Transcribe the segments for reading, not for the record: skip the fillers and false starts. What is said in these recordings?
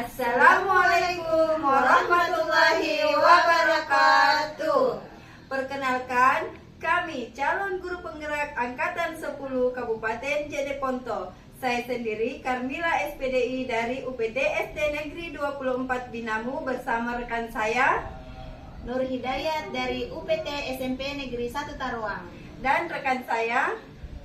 Assalamualaikum warahmatullahi wabarakatuh. Perkenalkan, kami calon guru penggerak Angkatan 10 Kabupaten Jeneponto. Saya sendiri Karmila SPDI dari UPT SD Negeri 24 Binamu bersama rekan saya Nur Hidayat dari UPT SMP Negeri 1 Taruang. Dan rekan saya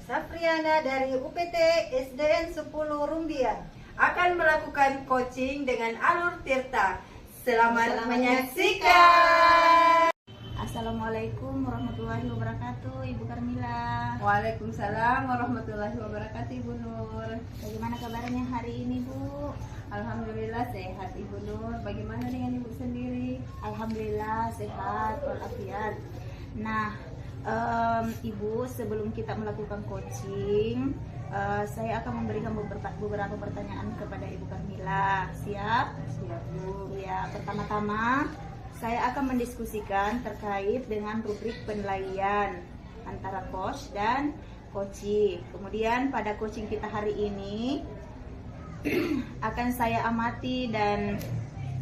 Safriana dari UPT SDN 10 Rumbia akan melakukan coaching dengan alur Tirta. Selamat menyaksikan. Assalamualaikum warahmatullahi wabarakatuh, Ibu Karmila. Waalaikumsalam warahmatullahi wabarakatuh, Ibu Nur. Bagaimana kabarnya hari ini, Bu? Alhamdulillah sehat, Ibu Nur. Bagaimana dengan Ibu sendiri? Alhamdulillah sehat walafiat. Nah, Ibu, sebelum kita melakukan coaching, saya akan memberikan beberapa pertanyaan kepada Ibu Karmila. Siap? Siap, Bu. Ya, pertama-tama saya akan mendiskusikan terkait dengan rubrik penilaian antara coach dan coaching. Kemudian pada coaching kita hari ini akan saya amati dan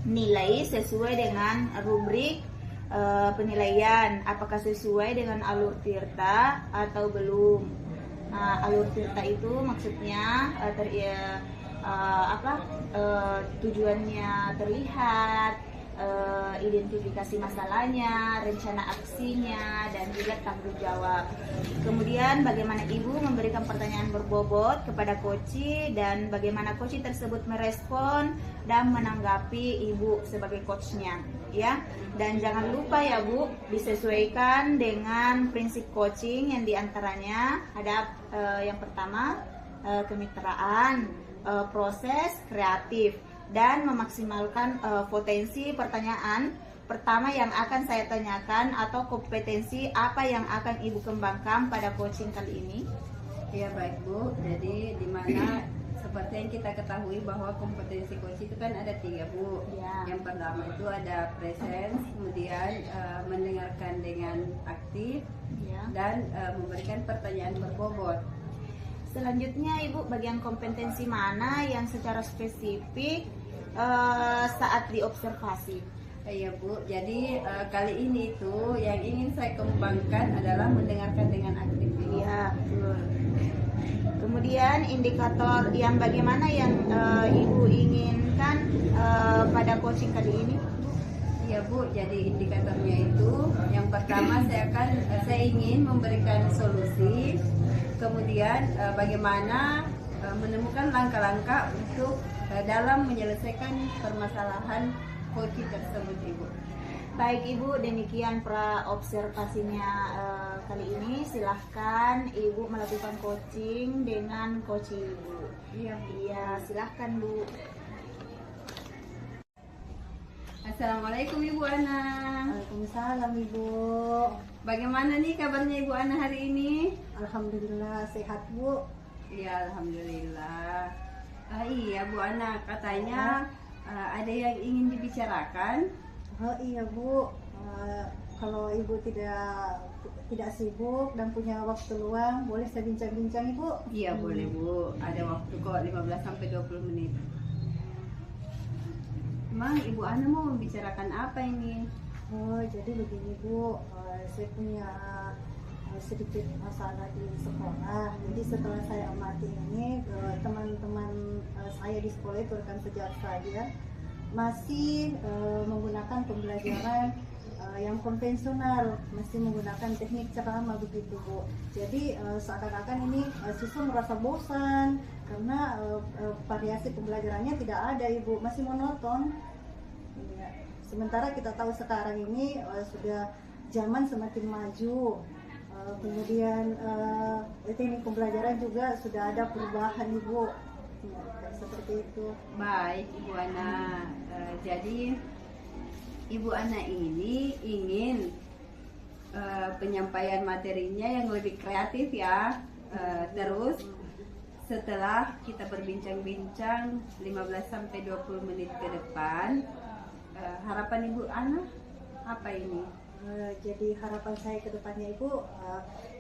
nilai sesuai dengan rubrik penilaian, apakah sesuai dengan alur Tirta atau belum. Nah, alur Tirta itu maksudnya tujuannya terlihat, identifikasi masalahnya, rencana aksinya, dan juga tanggung jawab. Kemudian bagaimana Ibu memberikan pertanyaan berbobot kepada coach dan bagaimana coach tersebut merespon dan menanggapi Ibu sebagai coachnya, ya. Dan jangan lupa ya Bu, disesuaikan dengan prinsip coaching yang diantaranya ada yang pertama kemitraan, proses, kreatif, dan memaksimalkan potensi pertanyaan pertama yang akan saya tanyakan atau kompetensi apa yang akan Ibu kembangkan pada coaching kali ini. Ya baik Bu, jadi dimana seperti yang kita ketahui bahwa kompetensi coaching itu kan ada 3 Bu. Ya. Yang pertama itu ada presence, kemudian mendengarkan dengan aktif, Ya. dan memberikan pertanyaan berbobot. Selanjutnya Ibu, bagian kompetensi mana yang secara spesifik saat diobservasi? Iya Bu, jadi kali ini itu yang ingin saya kembangkan adalah mendengarkan dengan aktif. Iya, betul. Kemudian indikator yang bagaimana yang Ibu inginkan pada coaching kali ini? Iya Bu, jadi indikatornya itu yang pertama saya ingin memberikan solusi, kemudian bagaimana menemukan langkah-langkah untuk dalam menyelesaikan permasalahan coaching tersebut, Ibu. Baik Ibu, demikian pra-observasinya kali ini. Silahkan Ibu melakukan coaching dengan coach Ibu. Iya, silahkan Bu. Assalamualaikum Ibu Ana. Waalaikumsalam Ibu. Bagaimana nih kabarnya Ibu Ana hari ini? Alhamdulillah sehat Bu. Iya, alhamdulillah. Iya Bu Ana, katanya ada yang ingin dibicarakan. Oh iya Bu, kalau Ibu tidak sibuk dan punya waktu luang, boleh saya bincang-bincang Ibu? Iya boleh Bu, ada waktu kok 15-20 menit. Emang Ibu Ana mau membicarakan apa ini? Oh jadi begini Bu, saya punya sedikit masalah di sekolah. Jadi setelah saya amati ini, teman-teman saya di sekolah itu rekan sejak saya masih menggunakan pembelajaran yang konvensional, masih menggunakan teknik ceramah begitu Bu. Jadi seakan-akan ini siswa merasa bosan karena variasi pembelajarannya tidak ada Ibu, masih monoton. Ya. Sementara kita tahu sekarang ini sudah zaman semakin maju, kemudian teknik pembelajaran juga sudah ada perubahan Ibu. Ya, seperti itu. Baik Ibu Ana, jadi Ibu Ana ini ingin penyampaian materinya yang lebih kreatif ya. Terus setelah kita berbincang-bincang 15-20 menit ke depan, harapan Ibu Ana apa ini? Jadi harapan saya ke depannya Ibu,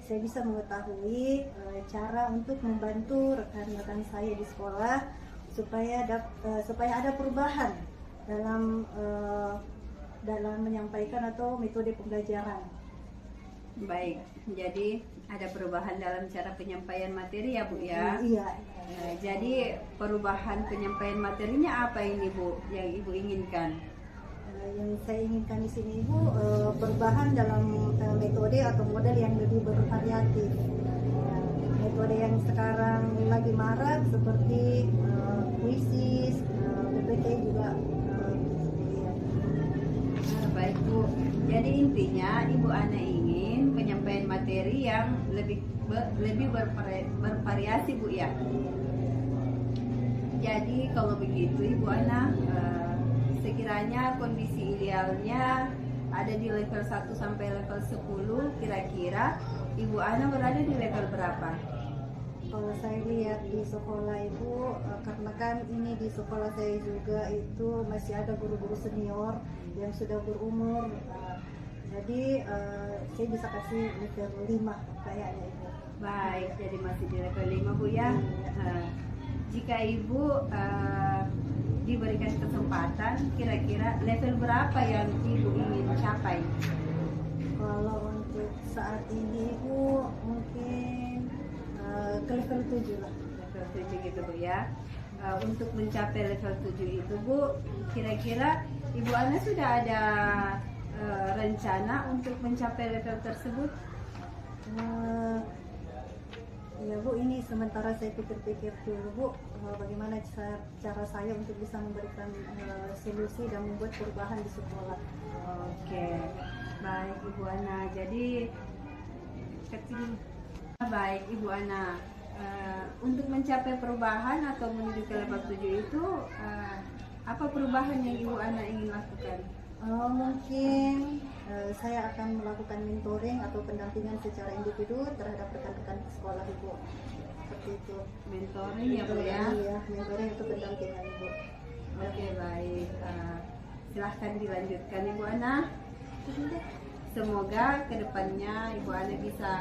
saya bisa mengetahui cara untuk membantu rekan-rekan saya di sekolah supaya ada perubahan dalam menyampaikan atau metode pembelajaran. Baik, jadi ada perubahan dalam cara penyampaian materi ya Bu ya? Iya. Jadi perubahan penyampaian materinya apa ini Bu yang Ibu inginkan? Yang saya inginkan di sini Ibu, perubahan dalam metode atau model yang lebih bervariatif. Metode yang sekarang lagi marak seperti puisi, PPT juga. Baik Bu, jadi intinya Ibu Ana ingin penyampaian materi yang lebih bervariasi Bu ya. Jadi kalau begitu Ibu Ana, sekiranya kondisi idealnya ada di level 1 sampai level 10, kira-kira Ibu Ana berada di level berapa? Kalau saya lihat di sekolah Ibu, karena kan ini di sekolah saya juga itu masih ada guru-guru senior yang sudah berumur, jadi saya bisa kasih level 5 kayaknya Ibu. Baik, jadi masih di level 5 Bu ya. Jika Ibu diberikan kesempatan, kira-kira level berapa yang Ibu ingin capai? Kalau untuk saat ini Ibu mungkin ke level 7 lah. Level 7 gitu Bu ya. Untuk mencapai level 7 itu Bu, kira-kira Ibu Ana sudah ada rencana untuk mencapai level tersebut? Ya Bu, ini sementara saya pikir-pikir dulu Bu, bagaimana cara saya untuk bisa memberikan solusi dan membuat perubahan di sekolah. Oke, baik Ibu Ana. Jadi baik Ibu Ana, untuk mencapai perubahan atau menuju ke level 7 itu apa perubahan yang Ibu Ana ingin lakukan? Mungkin saya akan melakukan mentoring atau pendampingan secara individu terhadap rekan-rekan sekolah Ibu. Seperti itu. Mentoring ya Bu ya? Iya, mentoring atau pendampingan Ibu. Oke, baik. Silahkan dilanjutkan Ibu Ana. Semoga kedepannya Ibu Ana bisa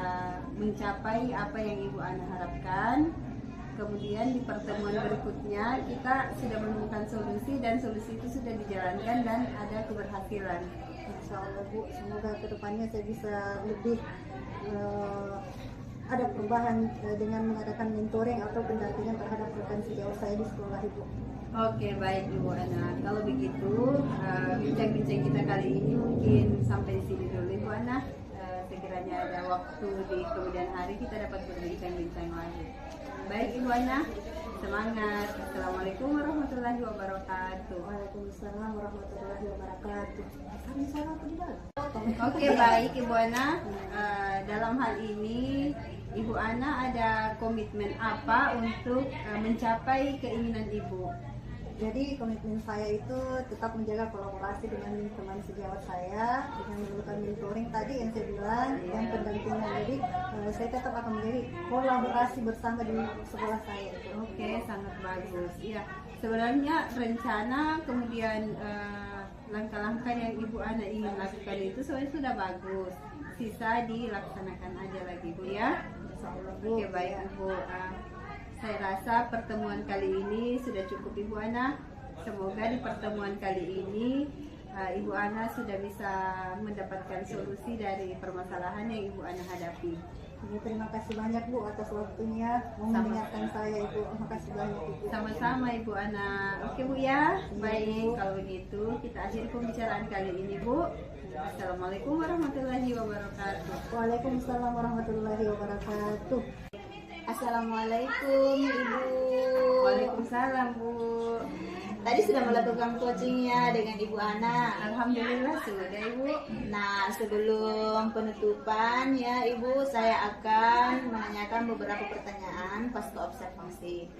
mencapai apa yang Ibu Ana harapkan. Kemudian di pertemuan berikutnya kita sudah menemukan solusi dan solusi itu sudah dijalankan dan ada keberhasilan. Insya Allah Bu, semoga kedepannya saya bisa lebih ada perubahan dengan mengadakan mentoring atau pendampingan terhadap rekan sejauh saya di sekolah Ibu. Oke, baik Ibu Ana. Kalau begitu bincang-bincang kita kali ini mungkin sampai di sini dulu Ibu Ana. Sekiranya ada waktu di kemudian hari kita dapat berbincang-bincang lagi. Baik Ibu Ana, semangat. Assalamualaikum warahmatullahi wabarakatuh. Waalaikumsalam warahmatullahi wabarakatuh. Kami salah apa di dalam? Oke, baik Ibu Ana. Dalam hal ini Ibu Ana ada komitmen apa untuk mencapai keinginan Ibu? Jadi komitmen saya itu tetap menjaga kolaborasi dengan teman sejawat saya, dengan melakukan mentoring tadi yang saya bilang, dan pendampingan. Jadi saya tetap akan menjadi kolaborasi bersama di sekolah saya. Oke, sangat bagus. Ya, sebenarnya rencana kemudian langkah-langkah yang Ibu Ana ingin lakukan itu sebenarnya sudah bagus. Sisa dilaksanakan aja lagi Bu ya. Oke, baik Ibu. Saya rasa pertemuan kali ini sudah cukup Ibu Ana. Semoga di pertemuan kali ini Ibu Ana sudah bisa mendapatkan solusi dari permasalahan yang Ibu Ana hadapi. Terima kasih banyak Bu atas waktunya mau mendengarkan saya Ibu. Terima kasih banyak Ibu. Sama-sama Ibu Ana. Oke Bu ya. Baik, kalau begitu kita akhiri pembicaraan kali ini Bu. Assalamualaikum warahmatullahi wabarakatuh. Waalaikumsalam warahmatullahi wabarakatuh. Assalamualaikum Ibu. Waalaikumsalam Bu. Tadi sudah melakukan coachingnya dengan Ibu Ana. Alhamdulillah sudah Ibu. Nah, sebelum penutupan ya Ibu, saya akan menanyakan beberapa pertanyaan pasca observasi.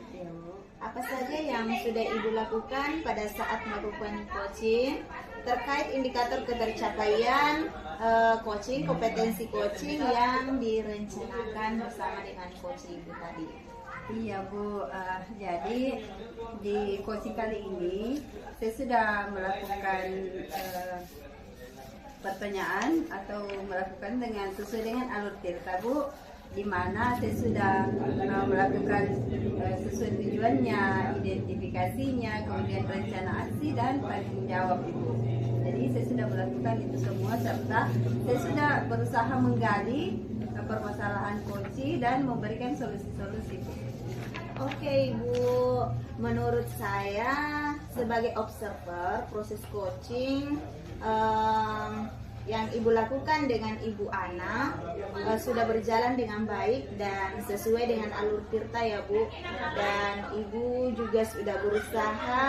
Apa saja yang sudah Ibu lakukan pada saat melakukan coaching terkait indikator ketercapaian coaching, kompetensi coaching yang direncanakan bersama dengan coaching itu tadi? Iya Bu, jadi di coaching kali ini saya sudah melakukan pertanyaan atau melakukan sesuai dengan alur cerita Bu. di mana saya sudah melakukan sesuai tujuannya, identifikasinya, kemudian rencana aksi dan tanggung jawab Ibu. Jadi saya sudah melakukan itu semua serta saya sudah berusaha menggali permasalahan kunci dan memberikan solusi-solusi. Oke Ibu, menurut saya sebagai observer proses coaching yang Ibu lakukan dengan Ibu Ana sudah berjalan dengan baik dan sesuai dengan alur tirta ya Bu. Dan Ibu juga sudah berusaha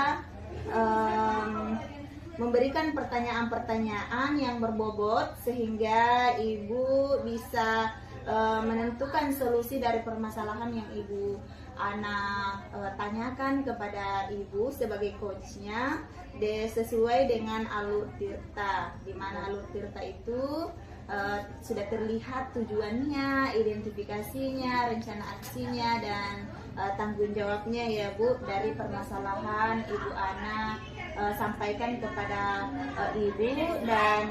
memberikan pertanyaan-pertanyaan yang berbobot sehingga Ibu bisa menentukan solusi dari permasalahan yang Ibu Ana tanyakan kepada Ibu sebagai coachnya sesuai dengan alur tirta, di mana alur tirta itu sudah terlihat tujuannya, identifikasinya, rencana aksinya dan tanggung jawabnya ya Bu dari permasalahan Ibu Ana sampaikan kepada Ibu. Dan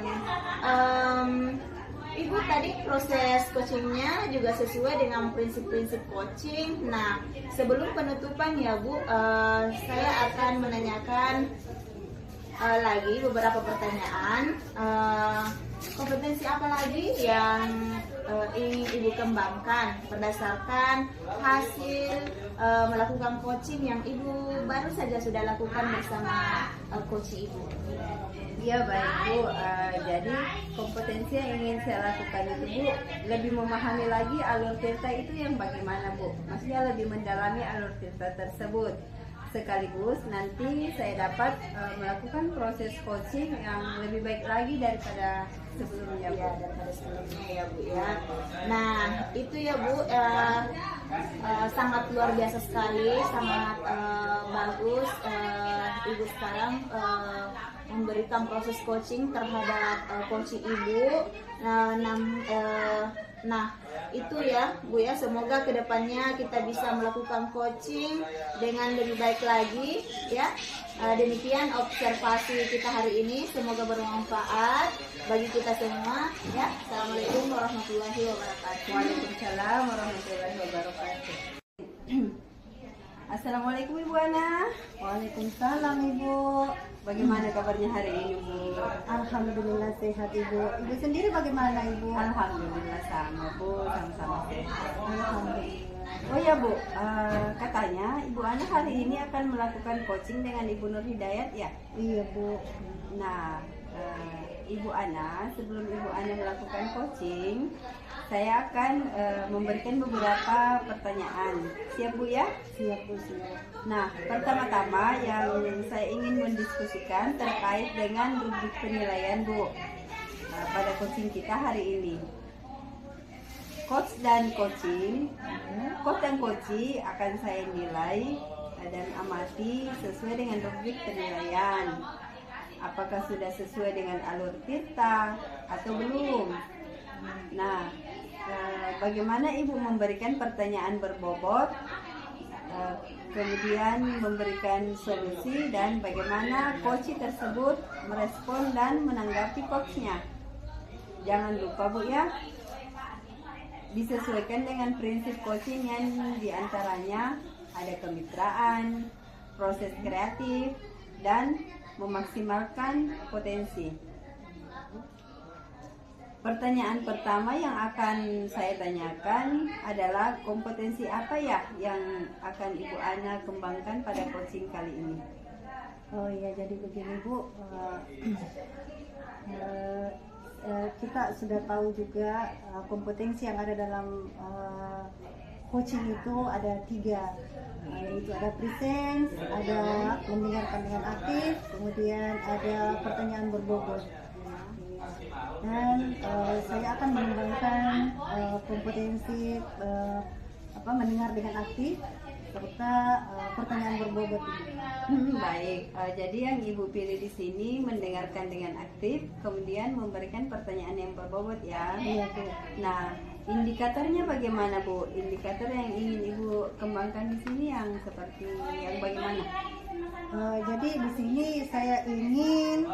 Ibu tadi proses coachingnya juga sesuai dengan prinsip-prinsip coaching. Nah, sebelum penutupan ya Bu, saya akan menanyakan lagi beberapa pertanyaan. Kompetensi apa lagi yang ingin Ibu kembangkan berdasarkan hasil melakukan coaching yang Ibu baru saja sudah lakukan bersama coach Ibu? Iya baik Bu, jadi kompetensi yang ingin saya lakukan itu Bu, lebih memahami lagi alur tirta itu yang bagaimana Bu, maksudnya lebih mendalami alur tirta tersebut. Sekaligus nanti saya dapat melakukan proses coaching yang lebih baik lagi daripada sebelumnya Bu. Ya, daripada sebelumnya ya Bu ya. Nah itu ya Bu, sangat luar biasa sekali, sangat bagus Ibu sekarang memberikan proses coaching terhadap coach Ibu. Nah itu ya Bu ya, semoga kedepannya kita bisa melakukan coaching dengan lebih baik lagi ya. Demikian observasi kita hari ini, semoga bermanfaat bagi kita semua ya. Assalamualaikum warahmatullahi wabarakatuh. Waalaikumsalam warahmatullahi wabarakatuh. Assalamualaikum Ibu Ana. Waalaikumsalam Ibu. Bagaimana kabarnya hari ini Bu? Alhamdulillah sehat Ibu. Ibu sendiri bagaimana Ibu? Alhamdulillah sama Bu, sama-sama sehat. Alhamdulillah. Oh ya Bu, katanya Ibu Ana hari ini akan melakukan coaching dengan Ibu Nur Hidayat ya? Iya Bu. Nah, Ibu Ana, sebelum Ibu Ana melakukan coaching, saya akan memberikan beberapa pertanyaan. Siap Bu ya? Siap Bu, siap. Nah, pertama-tama yang saya ingin mendiskusikan terkait dengan rubrik penilaian Bu pada coaching kita hari ini. Coach dan coaching akan saya nilai dan amati sesuai dengan rubrik penilaian. Apakah sudah sesuai dengan alur tirta atau belum? Nah, bagaimana Ibu memberikan pertanyaan berbobot, kemudian memberikan solusi, dan bagaimana coach tersebut merespon dan menanggapi coachnya. Jangan lupa Bu ya, disesuaikan dengan prinsip coaching yang diantaranya ada kemitraan, proses kreatif, dan memaksimalkan potensi. Pertanyaan pertama yang akan saya tanyakan adalah kompetensi apa ya yang akan Ibu Ana kembangkan pada coaching kali ini? Oh iya, jadi begini Bu, kita sudah tahu juga kompetensi yang ada dalam coaching itu ada 3, yaitu ada presence, ada mendengarkan dengan aktif, kemudian ada pertanyaan berbobot. Dan saya akan mengembangkan kompetensi mendengar dengan aktif serta pertanyaan berbobot ini. Baik, jadi yang Ibu pilih di sini mendengarkan dengan aktif, kemudian memberikan pertanyaan yang berbobot ya. Iya Bu. Nah, indikatornya bagaimana Bu? Indikator yang ingin Ibu kembangkan di sini yang seperti yang bagaimana? Jadi di sini saya ingin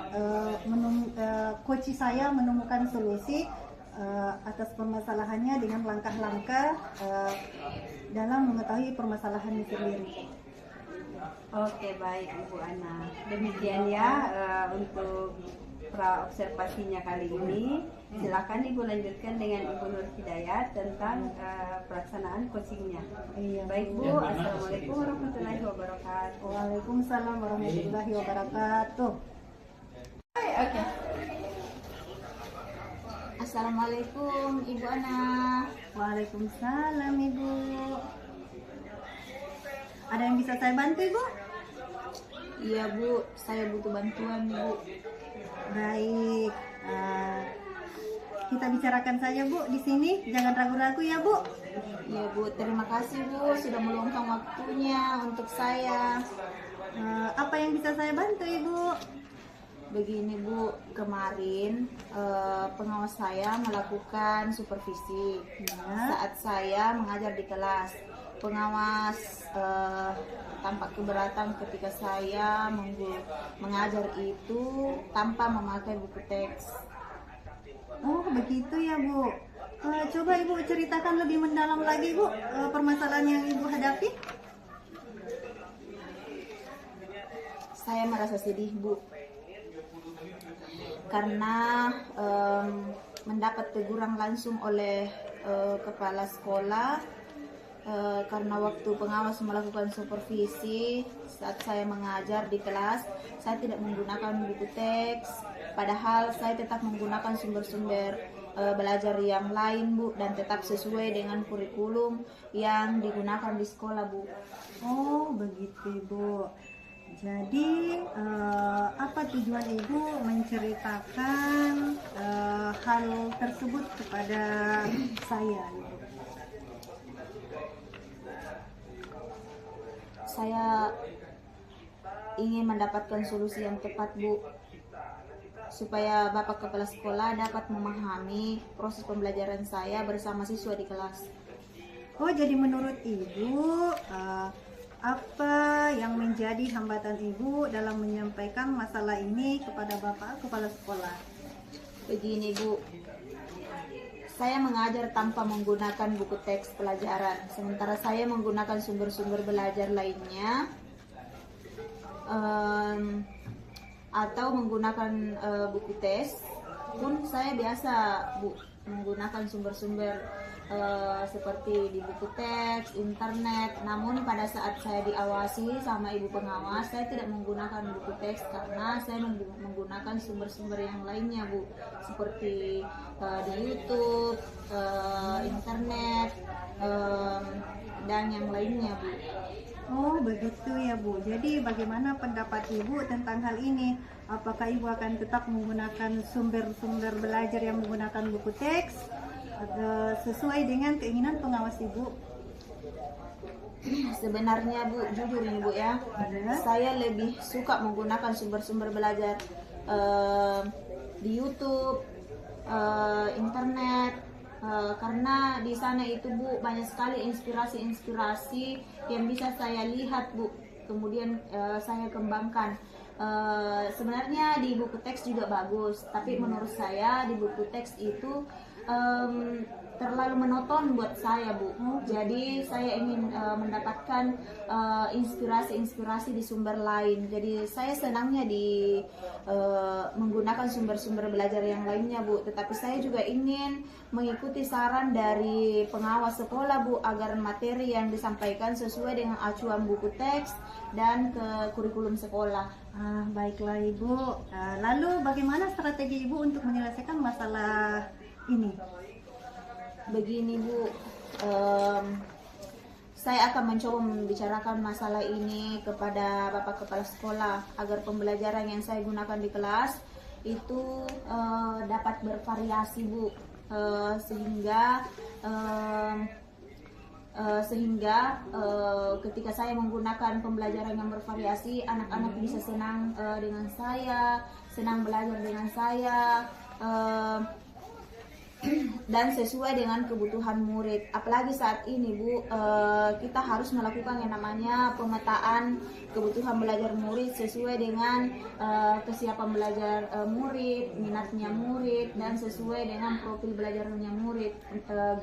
coach saya menemukan solusi atas permasalahannya dengan langkah-langkah dalam mengetahui permasalahannya sendiri. Oke, baik Ibu Ana. Demikian ya untuk pra-observasinya kali ini. Silakan Ibu lanjutkan dengan Ibu Nur Hidayat tentang pelaksanaan coachingnya. Iya, Baik Bu, Assalamualaikum warahmatullahi wabarakatuh. Waalaikumsalam warahmatullahi wabarakatuh. Oke. Assalamualaikum Ibu Ana. Waalaikumsalam Ibu. Ada yang bisa saya bantu Ibu? Iya Bu, saya butuh bantuan Bu. Baik, kita bicarakan saja Bu di sini. Jangan ragu-ragu ya Bu. Iya Bu, terima kasih Bu sudah meluangkan waktunya untuk saya. Apa yang bisa saya bantu Ibu? Begini Bu, kemarin pengawas saya melakukan supervisi Ya. saat saya mengajar di kelas. Pengawas tampak keberatan ketika saya mengajar itu tanpa memakai buku teks. Oh begitu ya Bu. Coba Ibu ceritakan lebih mendalam lagi Bu permasalahan yang Ibu hadapi. Saya merasa sedih Bu, karena mendapat teguran langsung oleh kepala sekolah karena waktu pengawas melakukan supervisi saat saya mengajar di kelas, saya tidak menggunakan buku teks, padahal saya tetap menggunakan sumber-sumber belajar yang lain Bu, dan tetap sesuai dengan kurikulum yang digunakan di sekolah Bu. Oh begitu Ibu. Jadi apa tujuan Ibu menceritakan hal tersebut kepada saya Ibu? Saya ingin mendapatkan solusi yang tepat Bu, supaya Bapak Kepala Sekolah dapat memahami proses pembelajaran saya bersama siswa di kelas. Oh jadi menurut Ibu apa yang menjadi hambatan Ibu dalam menyampaikan masalah ini kepada Bapak Kepala Sekolah? Begini Bu, saya mengajar tanpa menggunakan buku teks pelajaran, sementara saya menggunakan sumber-sumber belajar lainnya atau menggunakan buku teks pun saya biasa Bu menggunakan sumber-sumber seperti di buku teks, internet. Namun pada saat saya diawasi sama ibu pengawas, saya tidak menggunakan buku teks karena saya menggunakan sumber-sumber yang lainnya Bu, seperti di YouTube, internet, dan yang lainnya Bu. Oh begitu ya Bu. Jadi bagaimana pendapat Ibu tentang hal ini? Apakah Ibu akan tetap menggunakan sumber-sumber belajar yang menggunakan buku teks sesuai dengan keinginan pengawas Ibu? Sebenarnya Bu, jujur ini Bu ya, saya lebih suka menggunakan sumber-sumber belajar di YouTube, internet, karena di sana itu Bu banyak sekali inspirasi-inspirasi yang bisa saya lihat Bu, kemudian saya kembangkan. Sebenarnya di buku teks juga bagus, tapi menurut saya di buku teks itu terlalu monoton buat saya Bu. Jadi saya ingin mendapatkan inspirasi-inspirasi di sumber lain. Jadi saya senangnya di menggunakan sumber-sumber belajar yang lainnya Bu. Tetapi saya juga ingin mengikuti saran dari pengawas sekolah Bu, agar materi yang disampaikan sesuai dengan acuan buku teks dan ke kurikulum sekolah. Baiklah Ibu. Lalu bagaimana strategi Ibu untuk menyelesaikan masalah ini? Begini Bu, saya akan mencoba membicarakan masalah ini kepada Bapak Kepala Sekolah agar pembelajaran yang saya gunakan di kelas itu dapat bervariasi Bu, sehingga ketika saya menggunakan pembelajaran yang bervariasi, anak-anak bisa senang dengan saya, senang belajar dengan saya, dan sesuai dengan kebutuhan murid. Apalagi saat ini Bu, kita harus melakukan yang namanya pemetaan kebutuhan belajar murid sesuai dengan kesiapan belajar murid, minatnya murid, dan sesuai dengan profil belajarnya murid,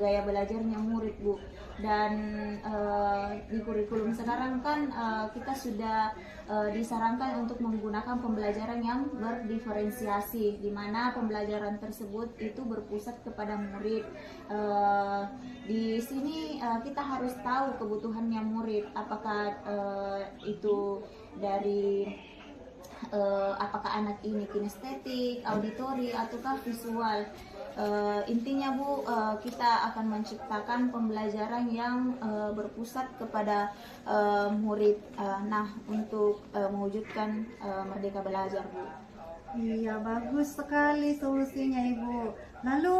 gaya belajarnya murid Bu. Dan di kurikulum sekarang kan kita sudah disarankan untuk menggunakan pembelajaran yang berdiferensiasi, di mana pembelajaran tersebut itu berpusat kepada murid. Di sini kita harus tahu kebutuhannya murid, apakah itu dari apakah anak ini kinestetik, auditori, ataukah visual. Intinya Bu, kita akan menciptakan pembelajaran yang berpusat kepada murid. Nah, untuk mewujudkan Merdeka Belajar Bu. Iya, bagus sekali solusinya Ibu. Lalu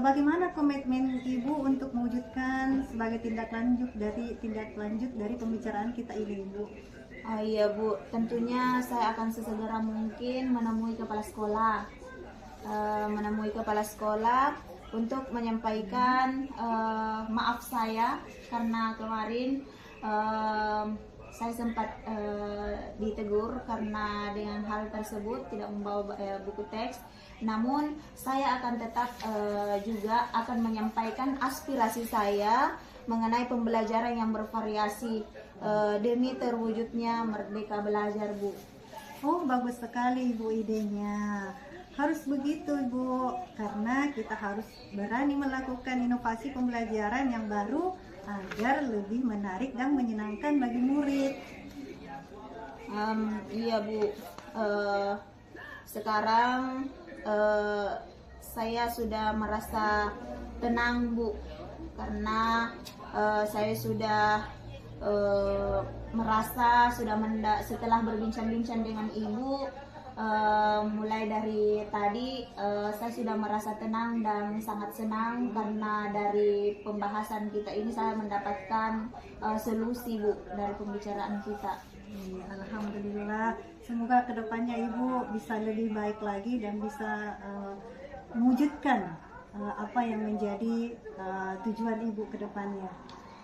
bagaimana komitmen Ibu untuk mewujudkan sebagai tindak lanjut dari pembicaraan kita ini Ibu? Iya Bu, tentunya saya akan sesegera mungkin menemui kepala sekolah untuk menyampaikan maaf saya karena kemarin saya sempat ditegur karena dengan hal tersebut tidak membawa buku teks. Namun saya akan tetap juga akan menyampaikan aspirasi saya mengenai pembelajaran yang bervariasi demi terwujudnya Merdeka Belajar Bu. Oh, bagus sekali Ibu idenya. Harus begitu Bu, karena kita harus berani melakukan inovasi pembelajaran yang baru agar lebih menarik dan menyenangkan bagi murid. Iya Bu, sekarang saya sudah merasa tenang Bu, karena saya sudah merasa setelah berbincang-bincang dengan Ibu, mulai dari tadi saya sudah merasa tenang dan sangat senang karena dari pembahasan kita ini saya mendapatkan solusi Bu dari pembicaraan kita. Alhamdulillah, semoga kedepannya Ibu bisa lebih baik lagi dan bisa mewujudkan apa yang menjadi tujuan Ibu ke depannya.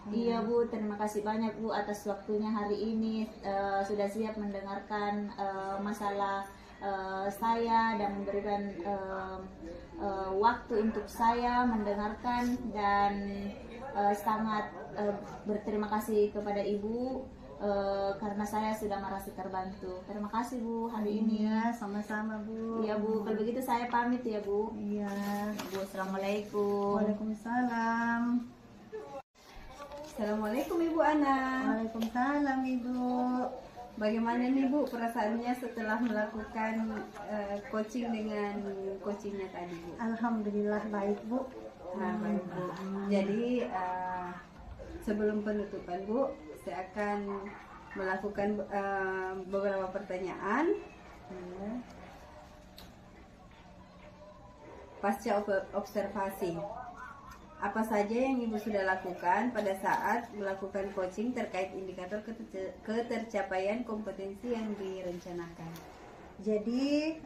Iya Bu, terima kasih banyak Bu atas waktunya hari ini, sudah siap mendengarkan masalah saya dan memberikan waktu untuk saya mendengarkan, dan sangat berterima kasih kepada Ibu karena saya sudah merasa terbantu. Terima kasih Bu hari ini. Iya, sama-sama Bu. Iya Bu, kalau begitu saya pamit ya Bu. Iya. Bu, assalamualaikum. Waalaikumsalam. Assalamualaikum Ibu Ana. Waalaikumsalam Ibu. Bagaimana nih Bu perasaannya setelah melakukan coaching dengan coachingnya tadi Bu? Alhamdulillah baik Bu. Nah, baik Bu. Jadi sebelum penutupan Bu, saya akan melakukan beberapa pertanyaan. Pasca observasi, apa saja yang Ibu sudah lakukan pada saat melakukan coaching terkait indikator ketercapaian kompetensi yang direncanakan? Jadi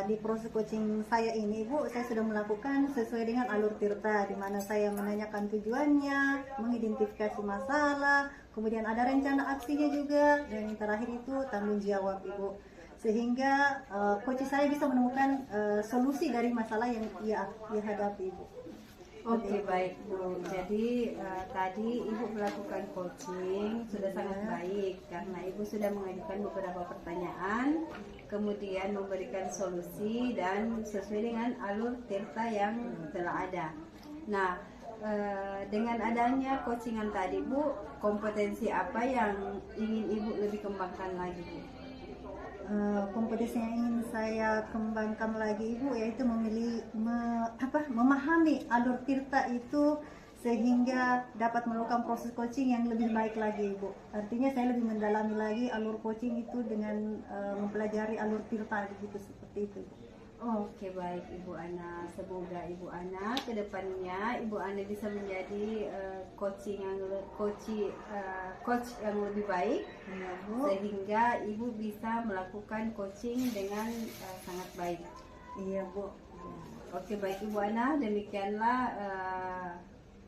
di proses coaching saya ini Bu, saya sudah melakukan sesuai dengan alur Tirta, di mana saya menanyakan tujuannya, mengidentifikasi masalah, kemudian ada rencana aksinya juga, dan yang terakhir itu tanggung jawab Ibu. Sehingga coach saya bisa menemukan solusi dari masalah yang ia hadapi Ibu. Oke, baik Bu. Jadi tadi Ibu melakukan coaching sudah sangat baik karena Ibu sudah mengajukan beberapa pertanyaan, kemudian memberikan solusi dan sesuai dengan alur Tirta yang telah ada. Nah, dengan adanya coachingan tadi Bu, kompetensi apa yang ingin Ibu lebih kembangkan lagi Bu? Kompetensi yang ingin saya kembangkan lagi Ibu yaitu memahami alur Tirta itu sehingga dapat melakukan proses coaching yang lebih baik lagi Ibu. Artinya saya lebih mendalami lagi alur coaching itu dengan mempelajari alur Tirta gitu, seperti itu. Oke, baik Ibu Ana. Semoga Ibu Ana kedepannya Ibu Ana bisa menjadi coach yang lebih baik, Ya, Bu. sehingga Ibu bisa melakukan coaching dengan sangat baik. Iya Bu. Oke, baik Ibu Ana, demikianlah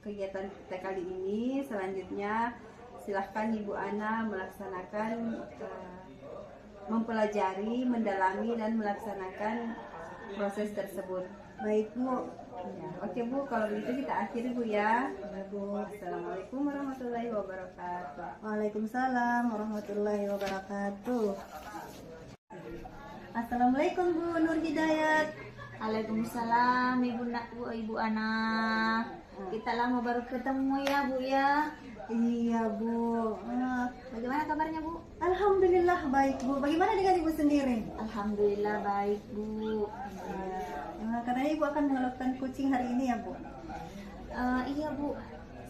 kegiatan kita kali ini. Selanjutnya silahkan Ibu Ana melaksanakan mempelajari, mendalami dan melaksanakan proses tersebut. Baik Bu. Ya, oke Bu, kalau begitu kita akhiri Bu ya. Ya Bu. Assalamualaikum warahmatullahi wabarakatuh. Waalaikumsalam warahmatullahi wabarakatuh. Assalamualaikum Bu Nur Hidayat. Waalaikumsalam Ibu Ana. Kita lama baru ketemu ya Bu ya. Iya Bu. Bagaimana kabarnya Bu? Alhamdulillah baik Bu. Bagaimana dengan Ibu sendiri? Alhamdulillah baik Bu. Katanya Ibu akan melakukan coaching hari ini ya Bu. Iya Bu,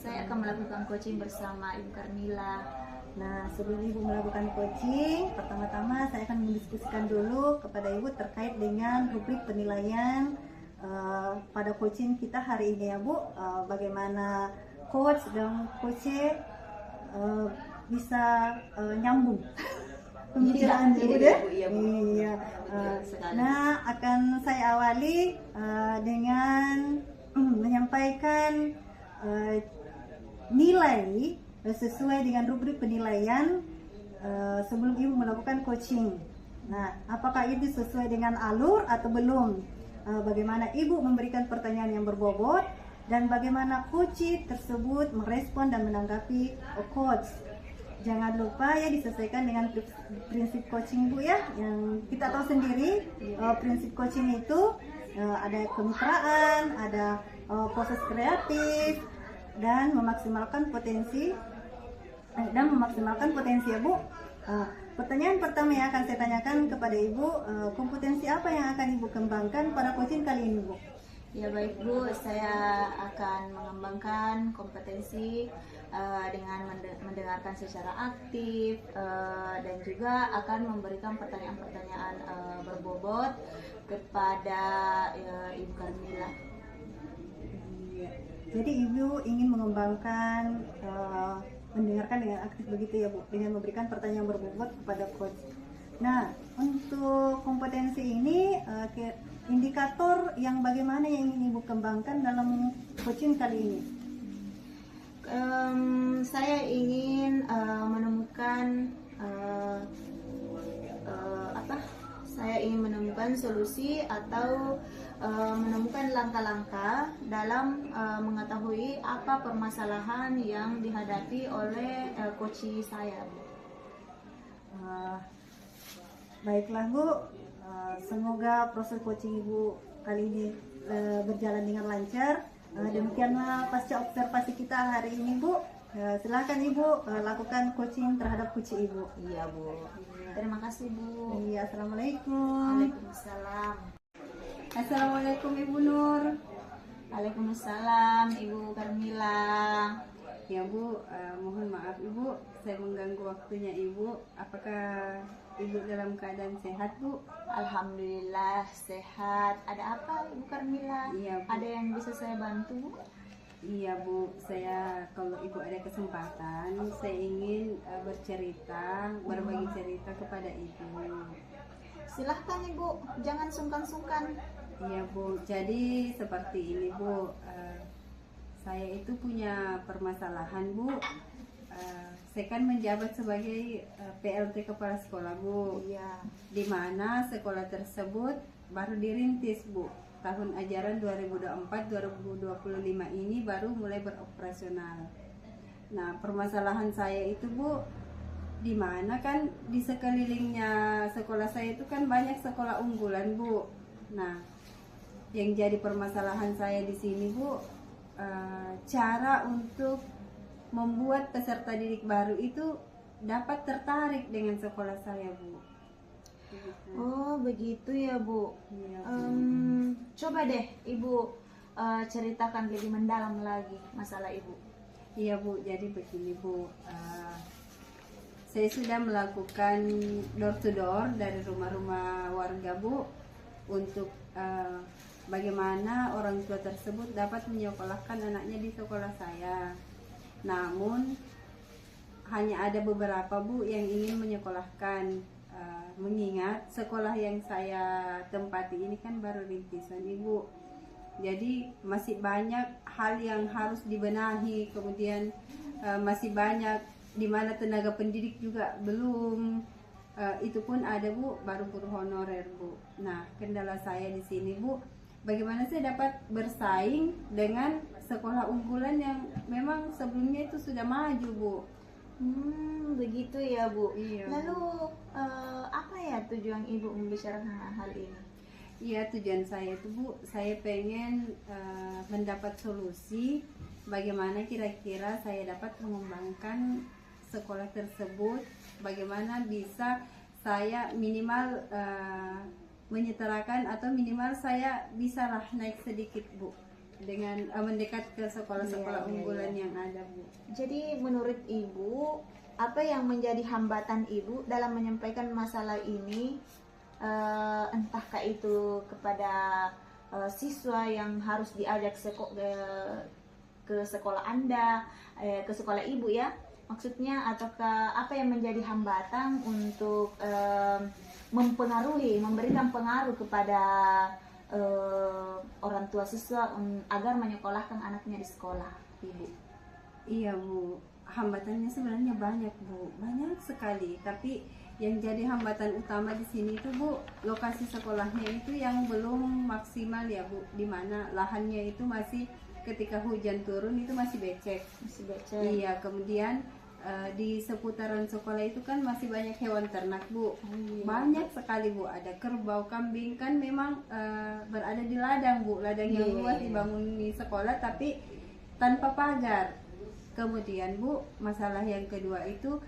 saya akan melakukan coaching bersama Ibu Karmila. Nah, sebelum Ibu melakukan coaching, pertama-tama saya akan mendiskusikan dulu kepada Ibu terkait dengan rubrik penilaian pada coaching kita hari ini ya Bu. Bagaimana coach dan coach bisa nyambung pembicaraan Iya, Ibu iya, deh. Bu, iya, Bu. Iya. Sekali. Nah, akan saya awali dengan menyampaikan nilai sesuai dengan rubrik penilaian sebelum Ibu melakukan coaching. Nah, apakah itu sesuai dengan alur atau belum? Bagaimana Ibu memberikan pertanyaan yang berbobot dan bagaimana coach tersebut merespon dan menanggapi coach. Jangan lupa ya disesuaikan dengan prinsip coaching Bu ya. Yang kita tahu sendiri prinsip coaching itu ada kemitraan, ada proses kreatif dan memaksimalkan potensi ya Bu. Pertanyaan pertama yang akan saya tanyakan kepada Ibu, kompetensi apa yang akan Ibu kembangkan pada coaching kali ini Bu? Ya baik Bu, saya akan mengembangkan kompetensi dengan mendengarkan secara aktif dan juga akan memberikan pertanyaan-pertanyaan berbobot kepada Ibu Karmila. Jadi Ibu ingin mengembangkan mendengarkan dengan aktif begitu ya Bu, dengan memberikan pertanyaan berbobot kepada coach. Nah, untuk kompetensi ini indikator yang bagaimana yang ingin Ibu kembangkan dalam coaching kali ini? Saya ingin menemukan Saya ingin menemukan solusi atau menemukan langkah-langkah dalam mengetahui apa permasalahan yang dihadapi oleh coach saya. Baiklah Bu, semoga proses coaching Ibu kali ini berjalan dengan lancar. Demikianlah pasca observasi kita hari ini Bu. Silakan Ibu lakukan coaching terhadap coach Ibu. Iya Bu. Terima kasih Bu. Iya, assalamualaikum. Waalaikumsalam. Assalamualaikum Ibu Nur. Waalaikumsalam Ibu Karmila. Ya Bu, mohon maaf Ibu, saya mengganggu waktunya Ibu. Apakah Ibu dalam keadaan sehat Bu? Alhamdulillah sehat. Ada apa Ibu Karmila? Iya, Bu. Ada yang bisa saya bantu Bu? Iya Bu, saya kalau Ibu ada kesempatan, saya ingin bercerita, berbagi cerita kepada Ibu. Silahkan Ibu, jangan sungkan-sungkan. Iya Bu, jadi seperti ini Bu, saya itu punya permasalahan Bu. Saya kan menjabat sebagai PLT Kepala Sekolah Bu. Iya. Di mana sekolah tersebut baru dirintis Bu. Tahun ajaran 2024-2025 ini baru mulai beroperasional. Nah, permasalahan saya itu Bu, di mana kan di sekelilingnya sekolah saya itu kan banyak sekolah unggulan Bu. Nah, yang jadi permasalahan saya di sini Bu, cara untuk membuat peserta didik baru itu dapat tertarik dengan sekolah saya Bu. Oh begitu ya Bu. Iya, Coba deh Ibu ceritakan lebih mendalam lagi masalah Ibu. Iya Bu, jadi begini Bu, saya sudah melakukan door to door dari rumah-rumah warga Bu untuk bagaimana orang tua tersebut dapat menyekolahkan anaknya di sekolah saya. Namun hanya ada beberapa Bu yang ingin menyekolahkan mengingat sekolah yang saya tempati ini kan baru rintisan Ibu. Jadi masih banyak hal yang harus dibenahi, kemudian masih banyak di mana tenaga pendidik juga belum. Itu pun ada Bu, baru guru honorer Bu. Nah, kendala saya di sini Bu, bagaimana saya dapat bersaing dengan sekolah unggulan yang memang sebelumnya itu sudah maju Bu. Begitu ya Bu. Iya, Lalu apa ya tujuan Ibu membicarakan hal ini? Iya, tujuan saya itu Bu, saya pengen mendapat solusi bagaimana kira-kira saya dapat mengembangkan sekolah tersebut, bagaimana bisa saya minimal menyetarakan atau minimal saya bisalah naik sedikit Bu dengan mendekat ke sekolah-sekolah Iya, unggulan iya. yang ada Bu. Jadi menurut Ibu, apa yang menjadi hambatan Ibu dalam menyampaikan masalah ini? Entahkah itu kepada siswa yang harus diajak ke sekolah Anda, ke sekolah Ibu ya, maksudnya, ataukah apa yang menjadi hambatan untuk memberikan pengaruh kepada orang tua siswa agar menyekolahkan anaknya di sekolah Ibu? Iya Bu, hambatannya sebenarnya banyak Bu, banyak sekali. Tapi yang jadi hambatan utama di sini itu Bu, lokasi sekolahnya itu yang belum maksimal ya Bu, di mana lahannya itu masih ketika hujan turun itu masih becek. Masih baca. Iya, kemudian di seputaran sekolah itu kan masih banyak hewan ternak Bu, banyak sekali Bu, ada kerbau, kambing, kan memang berada di ladang Bu, ladang yang luas dibangun di sekolah tapi tanpa pagar. Kemudian Bu, masalah yang kedua itu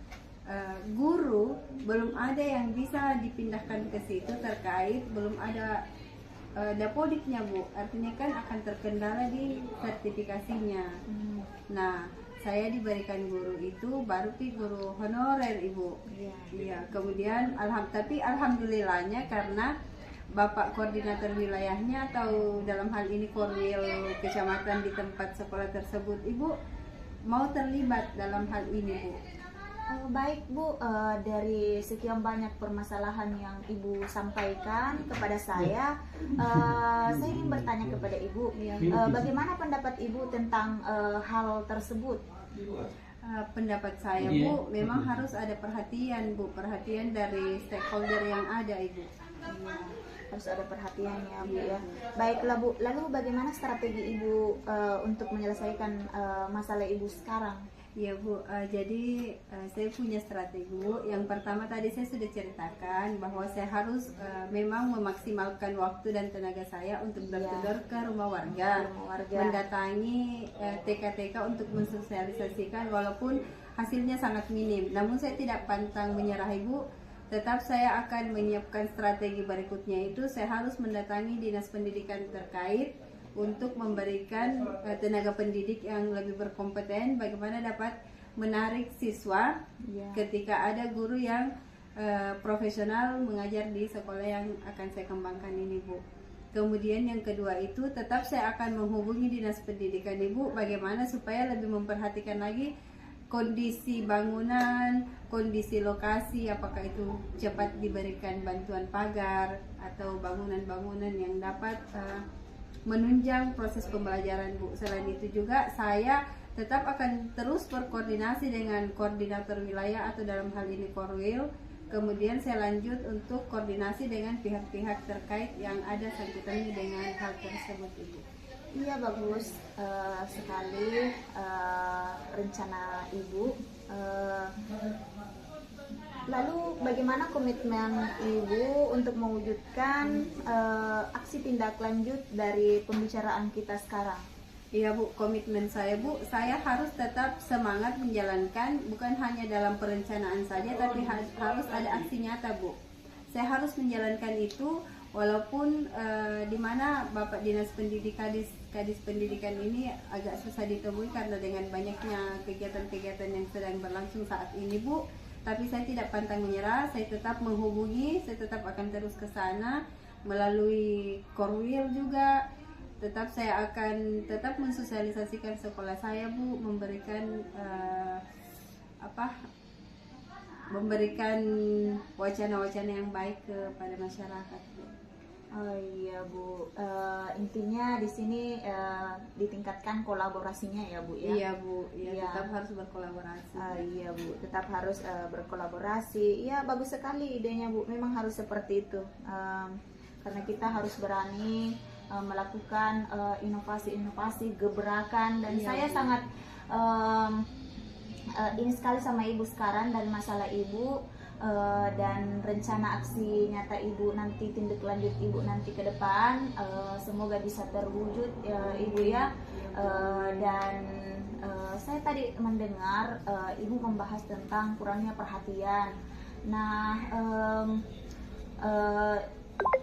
guru belum ada yang bisa dipindahkan ke situ terkait belum ada dapodiknya Bu, artinya kan akan terkendala di sertifikasinya. Nah, saya diberikan guru itu baru guru honorer Ibu. Iya, kemudian tapi alhamdulillahnya karena Bapak koordinator wilayahnya atau dalam hal ini korwil kecamatan di tempat sekolah tersebut Ibu mau terlibat dalam hal ini Bu. Baik Bu, dari sekian banyak permasalahan yang Ibu sampaikan kepada saya ingin bertanya kepada Ibu, bagaimana pendapat Ibu tentang hal tersebut? Pendapat saya Bu, memang harus ada perhatian Bu, perhatian dari stakeholder yang ada Ibu. Harus ada perhatiannya Bu ya. Baiklah Bu, lalu bagaimana strategi Ibu untuk menyelesaikan masalah Ibu sekarang? Ya Bu, jadi saya punya strategi Bu. Yang pertama tadi saya sudah ceritakan bahwa saya harus memang memaksimalkan waktu dan tenaga saya untuk door-to-door ke rumah warga, mendatangi TK-TK untuk mensosialisasikan walaupun hasilnya sangat minim. Namun saya tidak pantang menyerah Ibu, tetap saya akan menyiapkan strategi berikutnya itu saya harus mendatangi dinas pendidikan terkait untuk memberikan tenaga pendidik yang lebih berkompeten bagaimana dapat menarik siswa ketika ada guru yang profesional mengajar di sekolah yang akan saya kembangkan ini Bu. Kemudian yang kedua itu tetap saya akan menghubungi dinas pendidikan Ibu bagaimana supaya lebih memperhatikan lagi kondisi bangunan, kondisi lokasi, apakah itu cepat diberikan bantuan pagar atau bangunan-bangunan yang dapat menunjang proses pembelajaran Bu. Selain itu juga saya tetap akan terus berkoordinasi dengan koordinator wilayah atau dalam hal ini Korwil. Kemudian saya lanjut untuk koordinasi dengan pihak-pihak terkait yang ada sangkutannya dengan hal tersebut Ibu. Iya bagus sekali rencana Ibu. Lalu bagaimana komitmen Ibu untuk mewujudkan aksi tindak lanjut dari pembicaraan kita sekarang? Iya Bu, komitmen saya Bu, saya harus tetap semangat menjalankan bukan hanya dalam perencanaan saja tapi harus ada aksi nyata Bu. Saya harus menjalankan itu walaupun di mana Bapak Dinas Pendidikan Kadis Pendidikan ini agak susah ditemui karena dengan banyaknya kegiatan-kegiatan yang sedang berlangsung saat ini Bu. Tapi saya tidak pantang menyerah, saya tetap menghubungi, saya tetap akan terus ke sana melalui Korwil juga. Tetap saya akan tetap mensosialisasikan sekolah saya Bu, memberikan memberikan wacana-wacana yang baik kepada masyarakat, Bu. Oh iya Bu, intinya di sini ditingkatkan kolaborasinya ya Bu ya. Iya Bu, ya, Iya. tetap harus berkolaborasi. Iya Bu, tetap harus berkolaborasi. Iya bagus sekali idenya Bu, memang harus seperti itu. Karena kita harus berani melakukan inovasi-inovasi, gebrakan, dan Iya, saya Bu. sangat ini sekali sama Ibu sekarang dan masalah Ibu. Dan rencana aksi nyata Ibu nanti, tindak lanjut Ibu nanti ke depan, semoga bisa terwujud Ibu ya. Dan saya tadi mendengar Ibu membahas tentang kurangnya perhatian. Nah,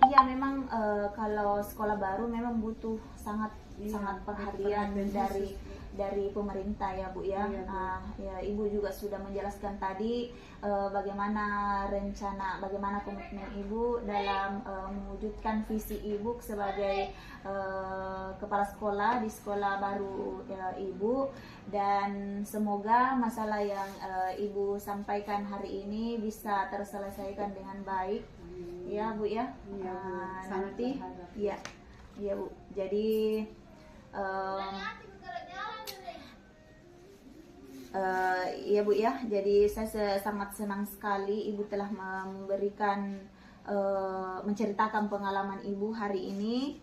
iya memang kalau sekolah baru memang butuh sangat perhatian dari pemerintah ya Bu ya. Iya, Bu. Ya Ibu juga sudah menjelaskan tadi bagaimana rencana, bagaimana komitmen Ibu dalam mewujudkan visi Ibu sebagai kepala sekolah di sekolah baru Ibu, dan semoga masalah yang Ibu sampaikan hari ini bisa terselesaikan dengan baik ya Bu ya. Iya, Bu. Sangat Nanti berharap. iya Bu. Jadi iya Bu ya, jadi saya sangat senang sekali Ibu telah memberikan menceritakan pengalaman Ibu hari ini.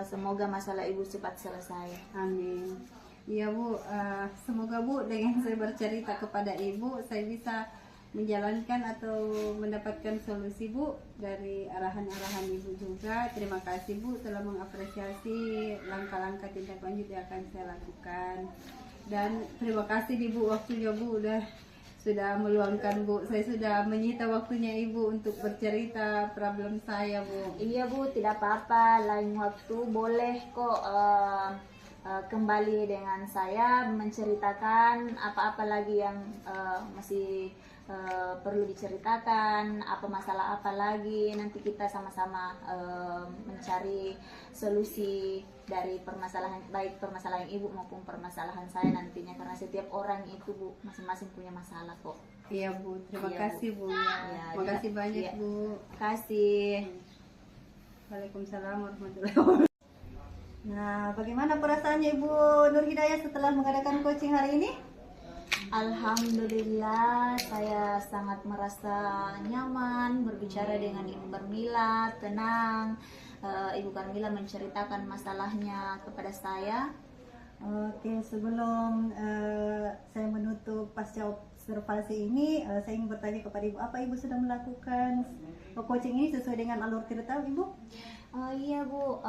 Semoga masalah Ibu cepat selesai. Amin. Iya Bu, semoga Bu dengan saya bercerita kepada Ibu, saya bisa menjalankan atau mendapatkan solusi Bu dari arahan-arahan Ibu juga. Terima kasih Bu telah mengapresiasi langkah-langkah tindak lanjut yang akan saya lakukan. Dan terima kasih Bu waktunya Bu sudah meluangkan Bu. Saya sudah menyita waktunya Ibu untuk bercerita problem saya Bu. Iya Bu, tidak apa-apa. Lain waktu boleh kok kembali dengan saya menceritakan apa-apa lagi yang masih perlu diceritakan, apa masalah apa lagi. Nanti kita sama-sama mencari solusi dari permasalahan, baik permasalahan Ibu maupun permasalahan saya nantinya, karena setiap orang itu Bu masing-masing punya masalah kok. Iya Bu, terima Iya, Bu. kasih Bu. Iya, Terima kasih banyak iya. Bu. Terima kasih. Waalaikumsalam warahmatullahi wabarakatuh. Nah, bagaimana perasaannya Ibu Nur Hidayah setelah mengadakan coaching hari ini? Alhamdulillah, saya sangat merasa nyaman berbicara dengan Ibu Karmila, tenang. Ibu Karmila menceritakan masalahnya kepada saya. Oke, sebelum saya menutup pasca observasi ini, saya ingin bertanya kepada Ibu, apa Ibu sudah melakukan coaching ini sesuai dengan alur cerita Ibu? Iya Bu,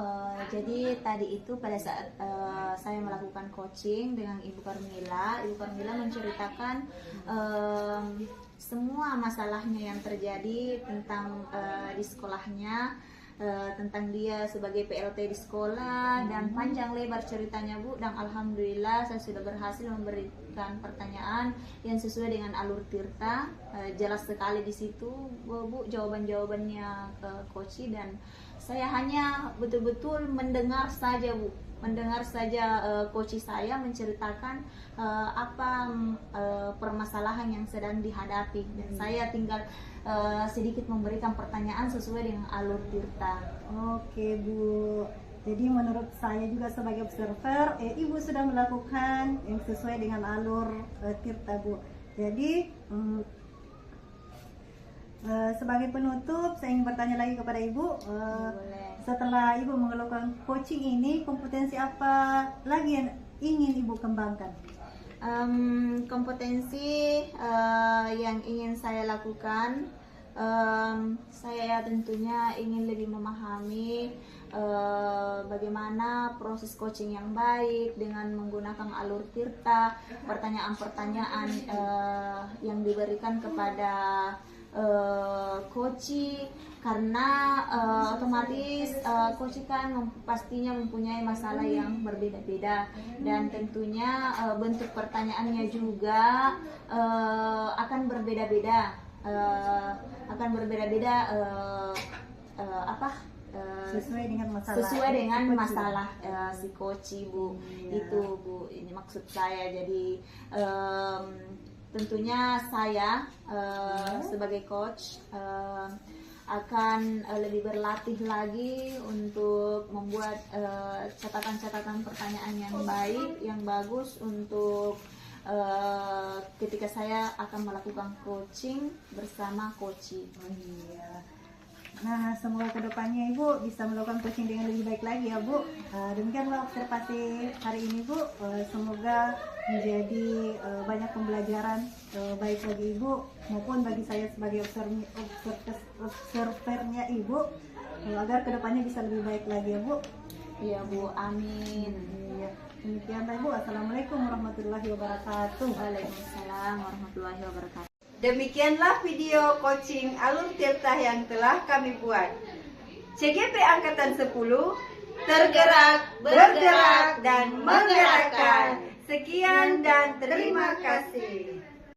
jadi tadi itu pada saat saya melakukan coaching dengan Ibu Karmila menceritakan semua masalahnya yang terjadi tentang di sekolahnya, tentang dia sebagai PLT di sekolah, dan panjang lebar ceritanya Bu. Dan alhamdulillah saya sudah berhasil memberikan pertanyaan yang sesuai dengan alur Tirta. Jelas sekali di situ Bu jawaban-jawabannya ke Koci, dan saya hanya betul-betul mendengar saja Bu, mendengar saja Koci saya menceritakan apa permasalahan yang sedang dihadapi, dan saya tinggal sedikit memberikan pertanyaan sesuai dengan alur Tirta. Oke Bu, jadi menurut saya juga sebagai observer, Ibu sudah melakukan yang sesuai dengan alur Tirta Bu. Jadi sebagai penutup, saya ingin bertanya lagi kepada Ibu. Boleh. Setelah Ibu melakukan coaching ini, kompetensi apa lagi yang ingin Ibu kembangkan? Kompetensi yang ingin saya lakukan, saya tentunya ingin lebih memahami bagaimana proses coaching yang baik dengan menggunakan alur Tirta, pertanyaan-pertanyaan yang diberikan kepada Koci, karena otomatis Koci kan pastinya mempunyai masalah yang berbeda-beda, dan tentunya bentuk pertanyaannya juga akan berbeda-beda, Sesuai dengan masalah. sesuai dengan Coaching. masalah si Koci Bu. Iya. Itu Bu, ini maksud saya. Jadi tentunya saya sebagai coach akan lebih berlatih lagi untuk membuat catatan-catatan pertanyaan yang baik, yang bagus untuk ketika saya akan melakukan coaching bersama coaching. Oh iya. Nah, semoga kedepannya Ibu bisa melakukan coaching dengan lebih baik lagi ya Bu. Demikianlah observasi hari ini Bu. Semoga menjadi banyak pembelajaran baik bagi Ibu maupun bagi saya sebagai observernya Ibu, agar kedepannya bisa lebih baik lagi ya Bu. Iya Bu, amin. Iya. Demikianlah Ibu. Assalamualaikum warahmatullahi wabarakatuh. Waalaikumsalam warahmatullahi wabarakatuh. Demikianlah video coaching alur tirta yang telah kami buat. CGP Angkatan 10, tergerak, bergerak, dan menggerakkan. Sekian dan terima kasih.